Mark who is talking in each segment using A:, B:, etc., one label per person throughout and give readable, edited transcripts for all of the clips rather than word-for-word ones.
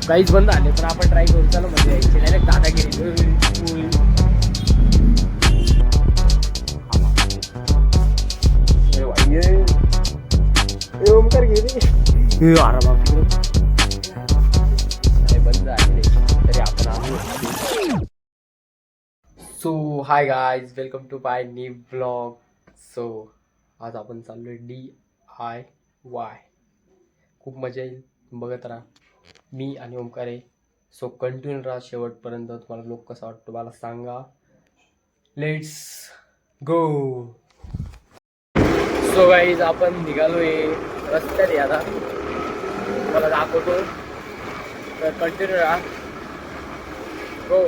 A: काहीच बंद आले पण आपण ट्राय करू. चला मध्ये यायचे डायरेक्ट दादागिरी. ओमकार गेले आरामात बंद आले तरी आपण आलो. So hi guys, welcome to my new blog. So आज आपण चाललोय DIY. खूप मजा येईल, बघत राहा. मी आणि ओमकार आहे. सो कंटिन्यू राहा शेवटपर्यंत. तुम्हाला लोक कसा वाटतो मला सांगा. Let's go. सो गाईज आपण निघालोय रस्त्यात. आता मला दाखवतो, तर कंटिन्यू राहा. गो.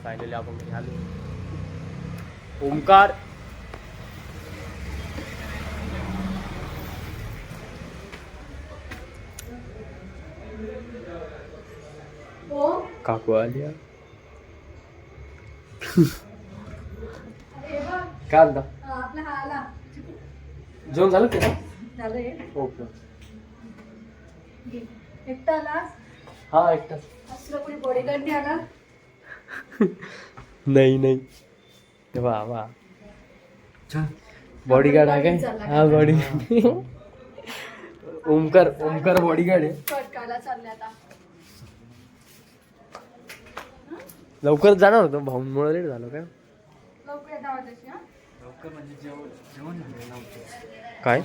A: फायनली आपण आलो. ओमकार काकू आल्या. काय म्हणता? जेवण झालं का? ओके. हा एकटाच. नाही वा वा, बॉडीगार्ड आहे काय? हा बॉडी ओमकार बॉडीगार्ड आहे. लवकर जाणार होतो, भाऊंमुळे लेट झालं काय? काय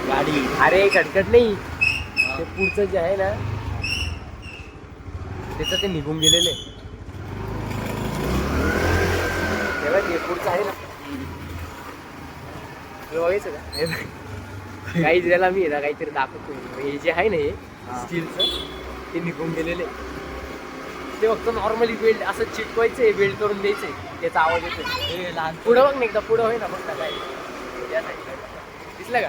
A: गाडी? अरे खटखट नाही, ते पुढचं जे आहे ना त्याचं ते निघून गेलेले. तेव्हा ते पुढचं आहे ना, बघायचं का? काही ज्याला मी ना काहीतरी दाखवतो. हे जे आहे ना हे स्टीलचं, ते निघून गेलेले. ते फक्त नॉर्मली बेल्ट असं चिटकवायचंय, बेल्ट करून द्यायचंय, त्याचा आवाज येतोय. लहान पुढं बघ ना एकदा, पुढं होय ना बघ ना. काय दिसलं का?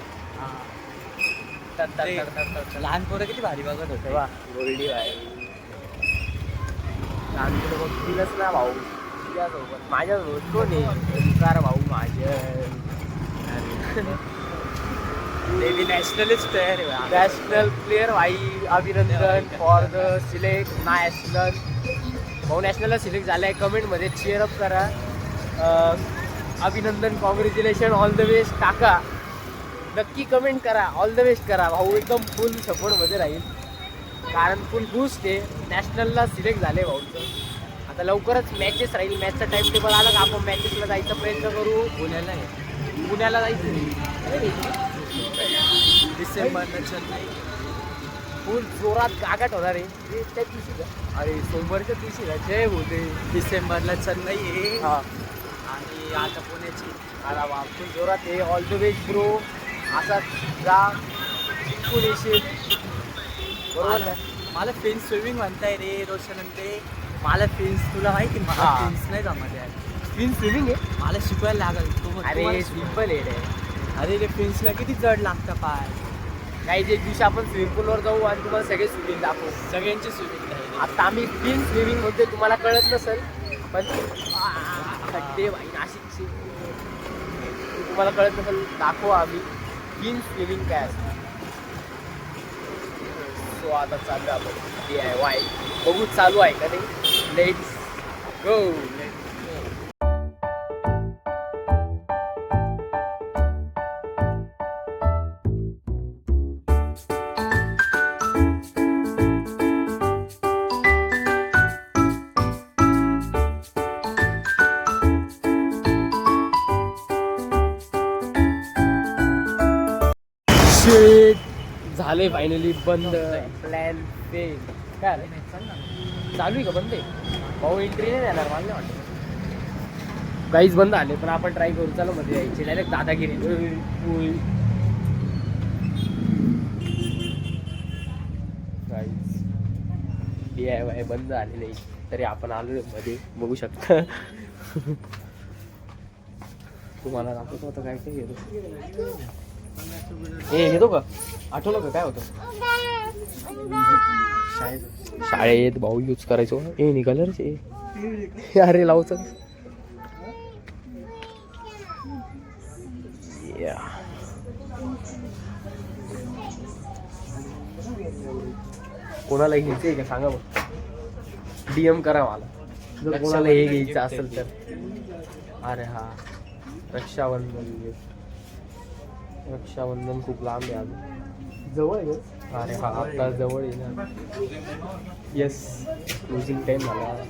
A: लहान पोरं किती भारी बघत होते. वा गोल्डी बाय. लहान पोरं बघतीलच ना भाऊ. तुझ्यासोबत माझ्यासोबत कोण आहे? ओमकार भाऊ माझ्या. नॅशनलिस्ट प्लेअर आहे. नॅशनल प्लेअर भाई. अभिनंदन फॉर द सिलेक्ट नॅशनल. भाऊ नॅशनलला सिलेक्ट झालाय. कमेंटमध्ये चीअरअप करा. अभिनंदन, कॉंग्रॅच्युलेशन, ऑल द बेस्ट. काका नक्की कमेंट करा, ऑल द बेस्ट करा. भाऊ एकदम फुल सपोर्टमध्ये राहील, कारण फुल बूस्ट आहे. नॅशनलला सिलेक्ट झाले भाऊचं. आता लवकरच मॅचेस राहील. मॅचचा टाइम टेबल आला का आपण मॅचेसला जायचा प्रयत्न करू. पुण्याला जायचं डिसेंबरला. चेन्नई फुल जोरात गागाट होणार आहे त्या दिवशी का? अरे सोमवारच्या दिवशी का? जय होते. डिसेंबरला चेन्नई आहे. हा, आणि आता पुण्याची. अरे वा, फुल जोरात आहे. All the best bro. असा जा, जिंकून येशील. बरोबर ना? मला फिन्स स्विमिंग म्हणताय रे रोशन. ते मला फिन्स, तुला माहिती मला फिन्स नाही जमत यार. फिन्स स्विमिंग आहे, मला शिकवायला लागेल. अरे सिम्पल आहे रे. अरे रे फिन्सला किती जड लागतं पाय. काही जे दिवशी आपण स्विमिंग पूलवर जाऊ आणि तुम्हाला सगळे स्विमिंग दाखवू. सगळ्यांची स्विमिंग आहे. आता आम्ही फिन्स स्विमिंग मध्ये तुम्हाला कळत नसेल, पण ते भाई नाशिकची तुम्हाला कळत नसेल, दाखवू आम्ही फिन्स स्विमिंग काय असतं. सो आता चालू आपण DIY बघू. चालू आहे का नाही? Let's go. झाले फायनली बंद. Plan fail. काय आलं? चालू आहे का? बंद आहे भाऊ. एंट्री नाही देणार मला नाही वाटतं. काहीच बंद आले पण आपण ट्राय करू. चला मध्ये यायचे डायरेक्ट दादागिरी. DIY बंद आलेले आहे तरी आपण आलो मध्ये बघू शकता. तुम्हाला दाखवतो होतं काय काय घेतो. घेतो का आठवलं का काय होतं शाळेत भाऊ यूज करायचो. निघालच अरे लावचं कोणाला घ्यायचंय का सांगा बघ. DM करा मला जर कोणाला हे घ्यायचं असेल तर. अरे हा रक्षाबंधन खूप लांब आहे अजून. जवळ आहे. अरे हा आता जवळ आहे ना. येस क्लोजिंग टाइम झाला.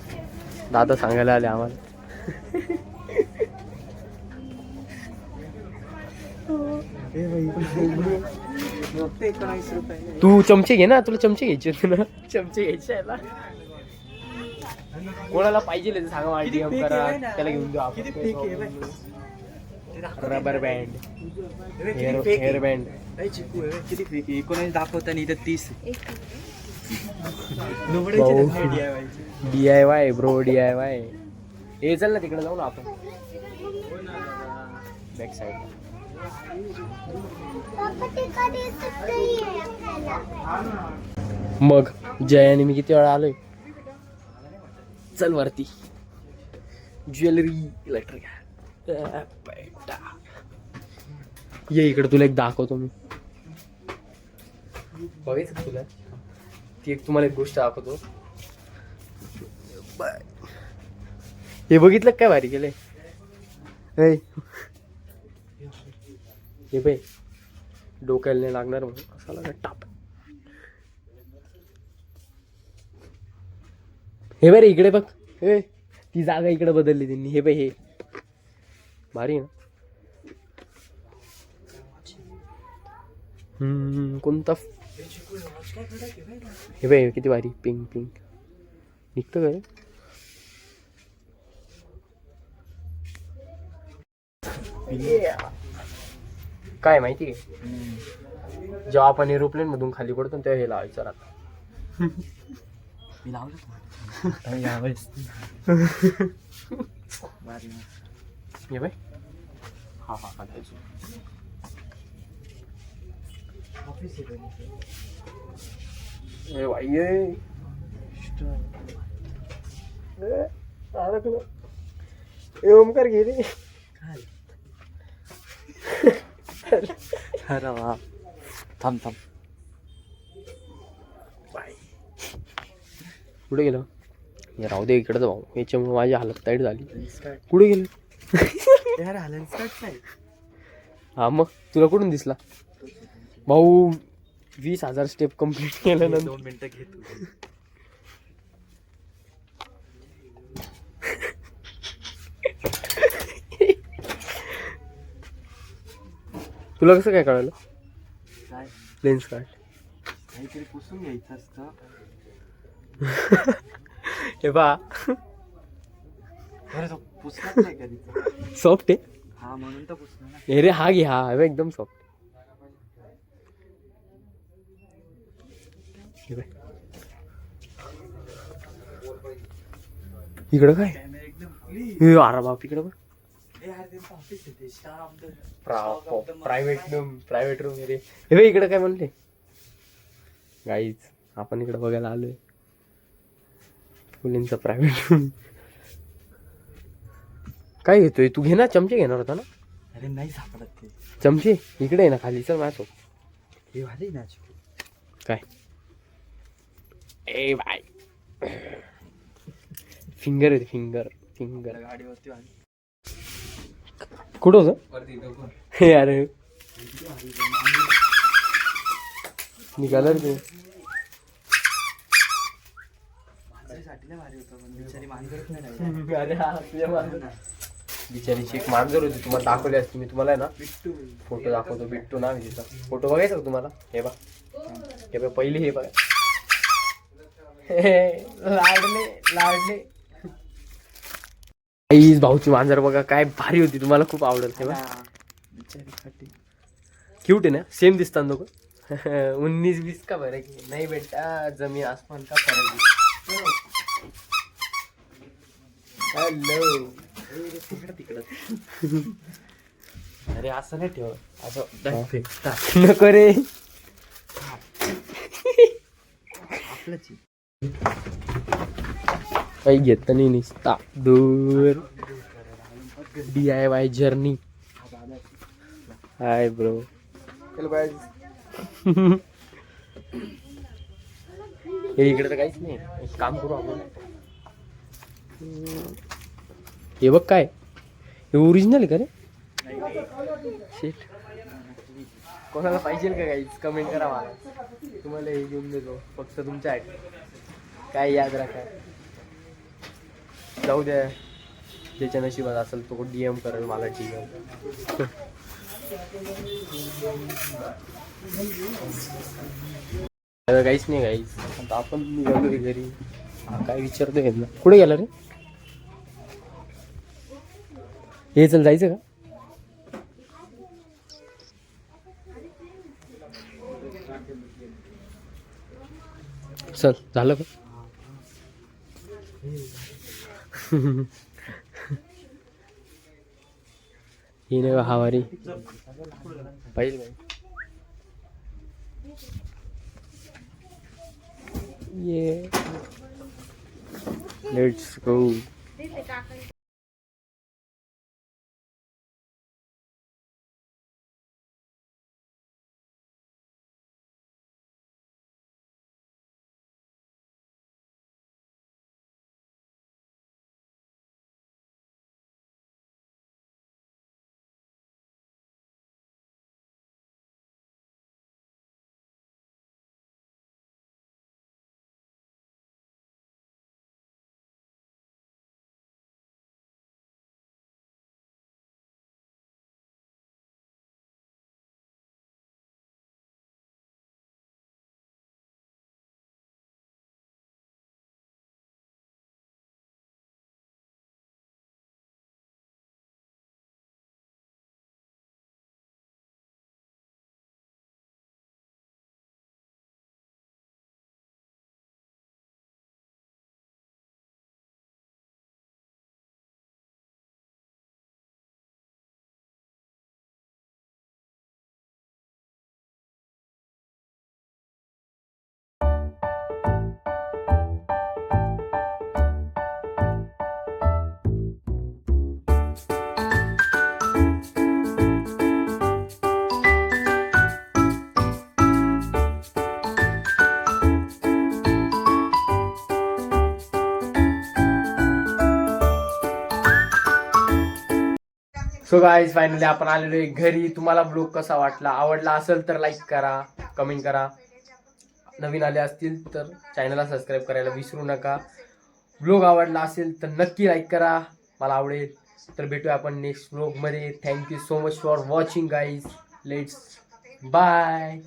A: दादा सांगायला आले आम्हाला. तू चमचे घे ना. तुला चमचे घ्यायचे होते ना. चमचे घ्यायचे आहे ना. कोणाला पाहिजे सांगा मला DM करा त्याला घेऊन देऊ आपण. रबर बँड हेअर बँड
B: किती फेक 19 दाखवताना इथं 30.
A: DIY bro DIY. हे चल ना तिकडे जाऊ ना आपण बॅक साईड. मग जयाने मी किती वेळा आलोय. चल वरती ज्वेलरी इलेक्ट्रिक ये इकडे तुला एक दाखवतो मी. बघायचं तुला ती एक तुम्हाला एक गोष्ट दाखवतो. हे बघितलं काय भारी केलंय. हे बाई डोक्याला नाही लागणार म्हणून असा लागा टाप. हे बरे इकडे बघ. हे ती जागा इकडे बदलली त्यांनी. हे बाई हे भारी ना. कोणता हे बाई किती भारी. पिंक पिंक निघतं काय. काय माहिती आहे जेव्हा आपण एरोप्लेन मधून खाली पडतो तेव्हा हे लावायचं राहतं.
B: मी लावलं यावेळेस.
A: हे बाई हा हा हा ओमकार घे रे.
B: अरे वा थांब थांब.
A: कुठे गेलं हे राहू दे इकडे भाऊ. याच्यामुळे माझी हालत टाईट झाली. कुठे गेलं
B: यार हालत.
A: हा मग तुला कुठून दिसला भाऊ. 20,000 स्टेप कम्प्लीट केल्यानंतर
B: 2 मिनिटं घेतो.
A: तुला कसं काय कळलं.
B: काय
A: लेन्स कार्ड
B: काहीतरी पुसून घ्यायचं असतं.
A: हे बा
B: अरे तो पुसलाच नाही कधी.
A: सॉफ्ट आहे.
B: हा म्हणून तर पुसला ना.
A: हे रे हा घे. हा एकदम सॉफ्ट. इकडं काय अरे बाप इकडं बघ. प्रायव्हेट रूम रे. हे बघ इकडं काय म्हणले गाईज. आपण इकडं बघायला आलोय मुलींचा प्रायव्हेट रूम. काय घेतोय तू. घे ना चमचे घेणार होता ना.
B: अरे नाही सापडत ते
A: चमचे. इकडे आहे ना खाली. चल माझ्या
B: हे वाले ना.
A: काय ए बाय फिंगर आहे. फिंगर फिंगर
B: गाडीवरती आली.
A: कुठं होतं हे यार. निघाला रे तू. बिचारीची एक मांजर होती तुम्हाला दाखवली असती मी. तुम्हाला ना फोटो दाखवतो. बिट्टू नाव तिचा. फोटो बघायचा का तुम्हाला. हे बघ हे बघ पहिली. हे बघा लाडले लाडले. आईच भाऊची मांजर बघा काय भारी होती. तुम्हाला खूप आवडेल. हे बघ क्यूट आहे ना. सेम दिसतात दोघं. 19-20 का फरक आहे. नाही बेटा जमीन आसमान का फरक आहे. हॅलो.
B: तिकडं अरे असं नाही ठेव असं direct फेकतात.
A: नको रे.
B: आपलंच आहे.
A: काही घेत नाही निसता दूर. DIY journey. Hi bro. हे इकडे तर काहीच नाही. एक काम करू आपण. हे बघ काय, हे ओरिजिनल आहे का रे? शिट. कोणाला पाहिजे का काहीच कमेंट करा मला. तुम्हाला हे घेऊन देतो फक्त तुमच्यासाठी. काय याद राखा. जाऊ द्या, ज्याच्या नशिबात असेल तो DM करेल मला. DM काहीच नाही काहीच. आता आपण निघालो घरी. काय विचारतोय ना, कुठे गेला रे? हे चल जायचं का? चल झालं का? ही नाही हवारी पाहिजे. ये let's go. So guys finally आपण आलेलो आहे घरी. तुम्हाला ब्लॉग कसा वाटला? आवडला असेल तर लाईक करा, कमेंट करा. नवीन आले असतील तर चॅनलला सबस्क्राईब करायला विसरू नका. ब्लॉग आवडला असेल तर नक्की लाईक करा, मला आवडेल. तर भेटूया आपण नेक्स्ट ब्लॉगमध्ये. Thank you so much for watching guys. Let's bye.